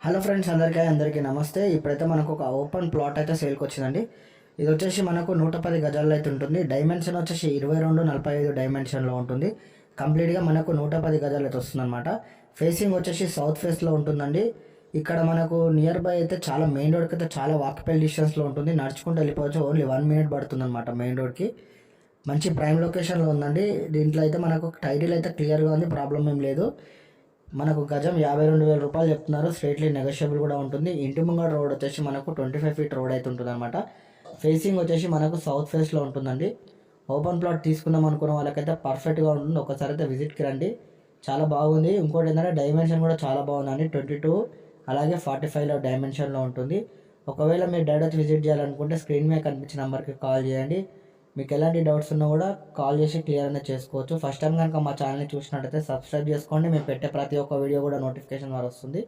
Hello friends, అందరికీ నమస్తే. ఇప్పుడైతే మనకు ఒక ఓపెన్ ప్లాట్ అయితే సేల్కి వచ్చిందండి. ఇది వచ్చేసి మనకు 110 గజాల్లో అయితే ఉంటుంది. డైమెన్షన్ వచ్చేసి 22-45 డైమెన్షన్లో ఉంటుంది. కంప్లీట్గా మనకు 110 గజాలు అయితే వస్తుందన్నమాట. ఫేసింగ్ వచ్చేసి సౌత్ ఫేస్లో ఉంటుందండి. ఇక్కడ మనకు నియర్ బై అయితే చాలా మెయిన్ రోడ్కి అయితే చాలా వాకబుల్ డిస్టెన్స్లో ఉంటుంది. నడుచుకుంటూ వెళ్ళిపోవచ్చు. ఓన్లీ 1 మినిట్ పడుతుంది అనమాట మెయిన్ రోడ్కి. మంచి ప్రైమ్ లొకేషన్లో ఉందండి. దీంట్లో అయితే మనకు టైటిల్ అయితే క్లియర్గా ఉంది, ప్రాబ్లం ఏం లేదు. మనకు గజం 52,000 రూపాయలు చెప్తున్నారు. స్ట్రేట్లీ నెగోషియబుల్ కూడా ఉంటుంది. ఇంటి ముంగడ రోడ్ వచ్చేసి మనకు 25 ఫీట్ రోడ్ అయితే ఉంటుంది అనమాట. ఫేసింగ్ వచ్చేసి మనకు సౌత్ ఫేస్లో ఉంటుందండి. ఓపెన్ ప్లాట్ తీసుకుందాం అనుకున్న వాళ్ళకైతే పర్ఫెక్ట్గా ఉంటుంది. ఒకసారి అయితే విజిట్కి రండి, చాలా బాగుంది. ఇంకోటి ఏంటంటే డైమెన్షన్ కూడా చాలా బాగుందండి. 22 అలాగే 45లో డైమెన్షన్లో ఉంటుంది. ఒకవేళ మీరు డైరెక్ట్ విజిట్ చేయాలనుకుంటే స్క్రీన్ మీద కనిపించిన నెంబర్కి కాల్ చేయండి. మీకు ఎలాంటి డౌట్స్ ఉన్నా కూడా కాల్ చేసి క్లియర్ అనేది చేసుకోవచ్చు. ఫస్ట్ టైం కనుక మా ఛానల్ని చూసినట్టయితే సబ్స్క్రైబ్ చేసుకోండి. మేము పెట్టే ప్రతి ఒక్క వీడియో కూడా నోటిఫికేషన్ ద్వారా వస్తుంది.